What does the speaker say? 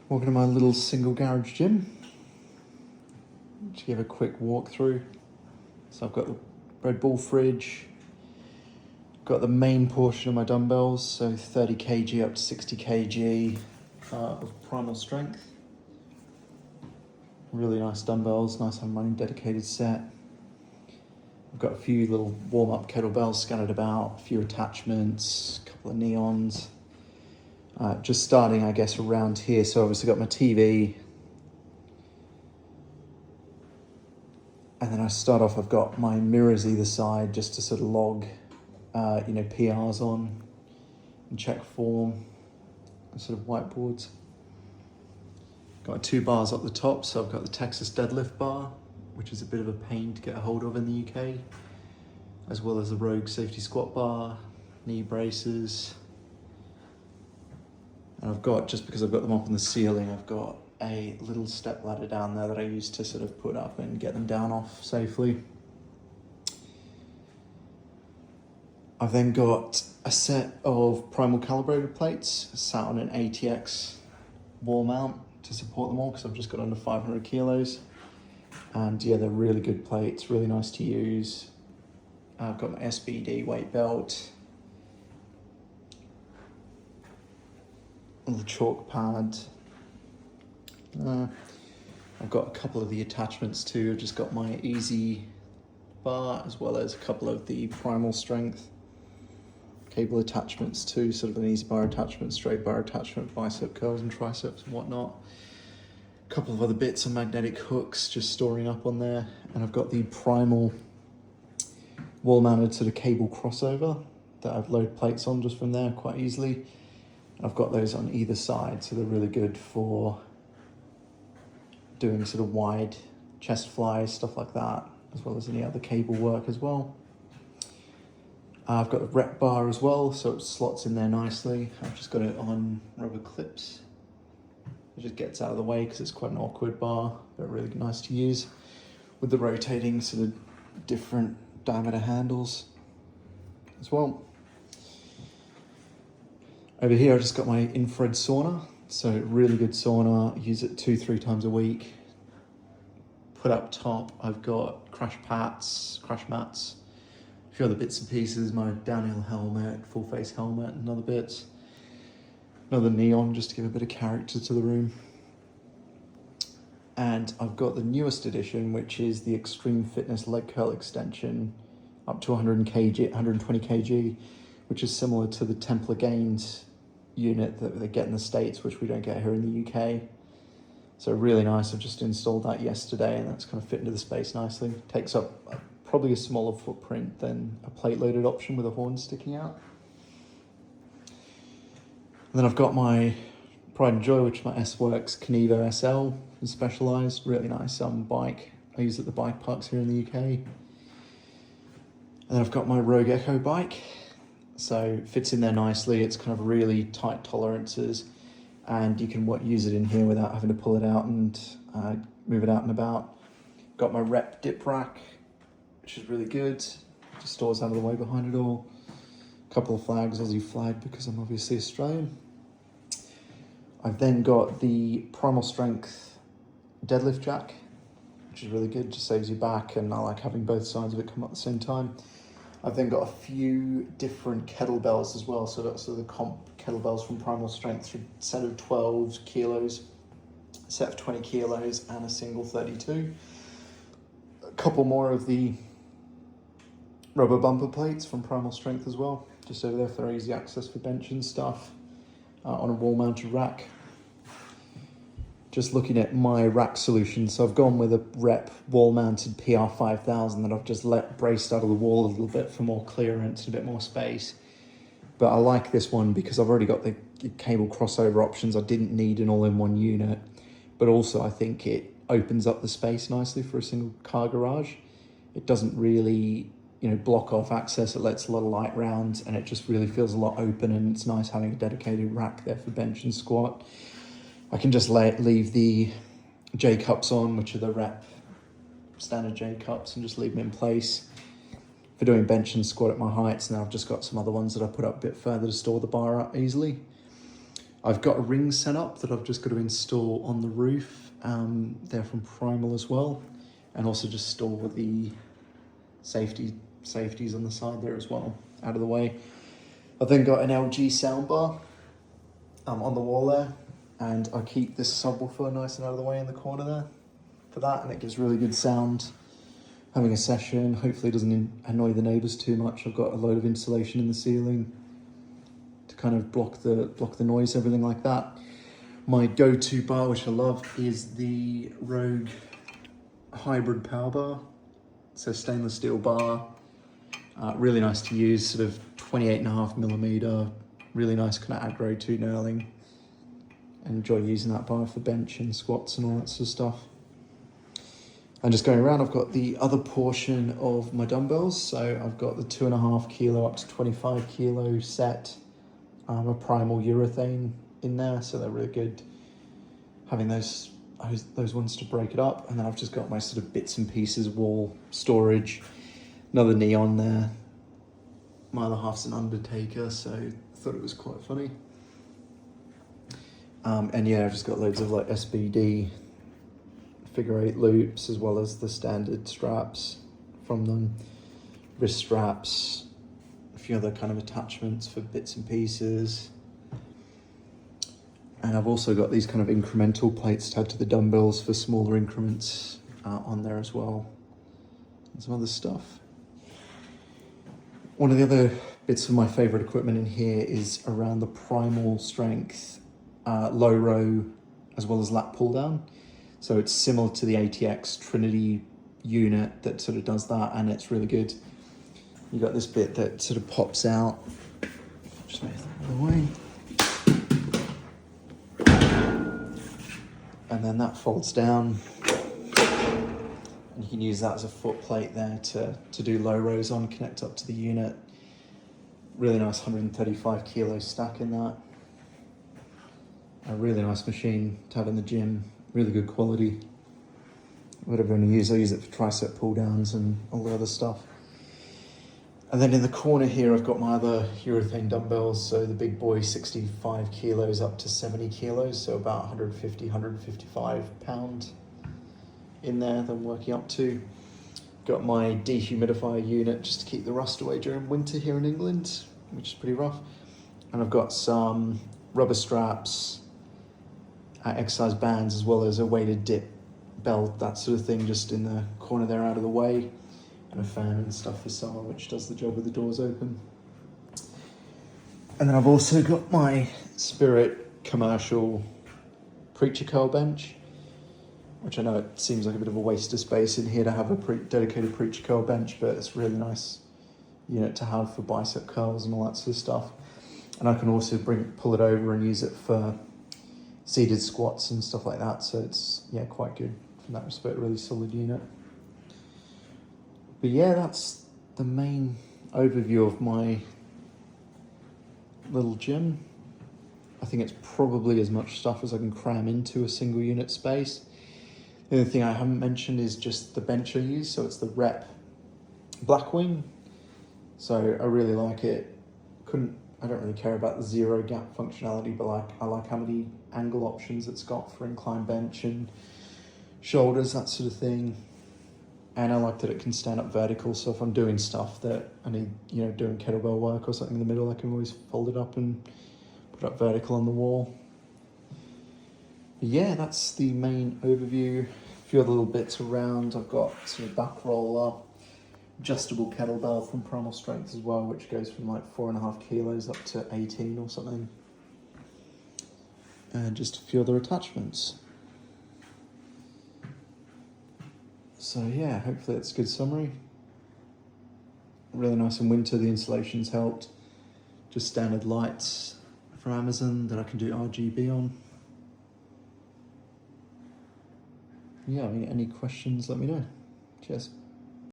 Welcome to my little single garage gym. Just give a quick walkthrough. So I've got the Red Bull fridge, got the main portion of my dumbbells, so 30 kg up to 60 kg of primal strength. Really nice dumbbells, nice having my own dedicated set. I've got a few little warm-up kettlebells scattered about, a few attachments, a couple of neons. Just starting, I guess, around here. So obviously got my TV. And then I start off, I've got my mirrors either side just to sort of log, PRs on and check form, and sort of whiteboards. Got 2 bars up the top. So I've got the Texas deadlift bar, which is a bit of a pain to get a hold of in the UK, as well as the Rogue safety squat bar, knee braces. And I've got, just because I've got them up on the ceiling, I've got a little step ladder down there that I use to sort of put up and get them down off safely. I've then got a set of primal calibrated plates sat on an ATX wall mount to support them all, because I've just got under 500 kilos. And yeah, they're really good plates, really nice to use. I've got my SBD weight belt, little chalk pad. I've got a couple of the attachments too. I've just got my easy bar as well as a couple of the primal strength cable attachments too, sort of an easy bar attachment, straight bar attachment, bicep curls and triceps and whatnot. A couple of other bits of magnetic hooks just storing up on there. And I've got the primal wall mounted sort of cable crossover that I've loaded plates on just from there quite easily. I've got those on either side, so they're really good for doing sort of wide chest flies, stuff like that, as well as any other cable work as well. I've got the rep bar as well, so it slots in there nicely. I've just got it on rubber clips. It just gets out of the way because it's quite an awkward bar, but really nice to use with the rotating sort of different diameter handles as well. Over here, I've just got my infrared sauna. So really good sauna, I use it 2-3 times a week. Put up top, I've got crash mats, a few other bits and pieces, my downhill helmet, full face helmet, and other bits. Another neon just to give a bit of character to the room. And I've got the newest edition, which is the Extreme Fitness leg curl extension, up to 120 kg, which is similar to the Templar Gains unit that they get in the States, which we don't get here in the UK. So really nice. I've just installed that yesterday, and that's kind of fit into the space nicely. Takes up probably a smaller footprint than a plate loaded option with a horn sticking out. And then I've got my pride and joy, which is my S-Works Kenevo SL, Specialized, really nice bike. I use it at the bike parks here in the UK. And then I've got my Rogue Echo bike. So it fits in there nicely. It's kind of really tight tolerances, and you can use it in here without having to pull it out and move it out and about. Got my rep dip rack, which is really good. Just stores out of the way behind it all. A couple of flags, Aussie flag, because I'm obviously Australian. I've then got the Primal Strength deadlift jack, which is really good, just saves you back, and I like having both sides of it come up at the same time. I've then got a few different kettlebells as well. So I've got sort of the comp kettlebells from Primal Strength, a set of 12 kilos, a set of 20 kilos, and a single 32. A couple more of the rubber bumper plates from Primal Strength as well, just over there for easy access for bench and stuff, on a wall-mounted rack. Just looking at my rack solution, so I've gone with a rep wall-mounted PR5000 that I've just braced out of the wall a little bit for more clearance and a bit more space. But I like this one because I've already got the cable crossover options. I didn't need an all-in-one unit, but also I think it opens up the space nicely for a single car garage. It doesn't really, block off access. It lets a lot of light round, and it just really feels a lot open, and it's nice having a dedicated rack there for bench and squat. I can just leave the J-cups on, which are the rep standard J-cups, and just leave them in place for doing bench and squat at my heights. And I've just got some other ones that I put up a bit further to store the bar up easily. I've got a ring set up that I've just got to install on the roof. They're from Primal as well, and also just store the safeties on the side there as well, out of the way. I've then got an LG soundbar on the wall there, and I keep this subwoofer nice and out of the way in the corner there for that, and it gives really good sound. Having a session, hopefully it doesn't annoy the neighbours too much. I've got a load of insulation in the ceiling to kind of block the noise, everything like that. My go-to bar, which I love, is the Rogue Hybrid Power Bar. It's a stainless steel bar, really nice to use, sort of 28.5mm, really nice kind of aggro 2 knurling. I enjoy using that bar for bench and squats and all that sort of stuff. And just going around, I've got the other portion of my dumbbells. So I've got the 2.5 kilo up to 25 kilo set, a Primal urethane in there, so they're really good. Having those ones to break it up, and then I've just got my sort of bits and pieces wall storage. Another neon there. My other half's an Undertaker, so I thought it was quite funny. And yeah, I've just got loads of like SBD figure 8 loops, as well as the standard straps from them, wrist straps, a few other kind of attachments for bits and pieces. And I've also got these kind of incremental plates tied to the dumbbells for smaller increments on there as well, and some other stuff. One of the other bits of my favorite equipment in here is around the Primal Strength low row as well as lat pull down. So it's similar to the ATX Trinity unit that sort of does that, and it's really good. You got this bit that sort of pops out. Just move that out of the way. And then that folds down. And you can use that as a foot plate there to do low rows on, connect up to the unit. Really nice 135 kilo stack in that. A really nice machine to have in the gym. Really good quality. Whatever I'm going to use, I use it for tricep pull downs and all the other stuff. And then in the corner here, I've got my other urethane dumbbells. So the big boy, 65 kilos up to 70 kilos. So about 150, 155 pound in there that I'm working up to. Got my dehumidifier unit just to keep the rust away during winter here in England, which is pretty rough. And I've got some rubber straps, exercise bands, as well as a weighted dip belt, that sort of thing, just in the corner there out of the way, and a fan and stuff for summer, which does the job with the doors open. And then I've also got my Spirit commercial preacher curl bench, which I know it seems like a bit of a waste of space in here to have a dedicated preacher curl bench, but it's a really nice unit to have for bicep curls and all that sort of stuff. And I can also pull it over and use it for seated squats and stuff like that, so it's quite good from that respect. Really solid unit. But yeah, that's the main overview of my little gym. I think it's probably as much stuff as I can cram into a single unit space. The only thing I haven't mentioned is just the bench I use. So it's the Rep Blackwing. So I really like it. I don't really care about the zero gap functionality, but I like how many angle options it's got for incline bench and shoulders, that sort of thing. And I like that it can stand up vertical, so if I'm doing stuff that I need, doing kettlebell work or something in the middle, I can always fold it up and put it up vertical on the wall. But yeah, that's the main overview. A few other little bits around. I've got sort of back roller, adjustable kettlebell from Primal Strength as well, which goes from like 4.5 kilos up to 18 or something. And just a few other attachments. So yeah, hopefully that's a good summary. Really nice in winter, the insulation's helped. Just standard lights from Amazon that I can do RGB on. Yeah, any questions, let me know. Cheers.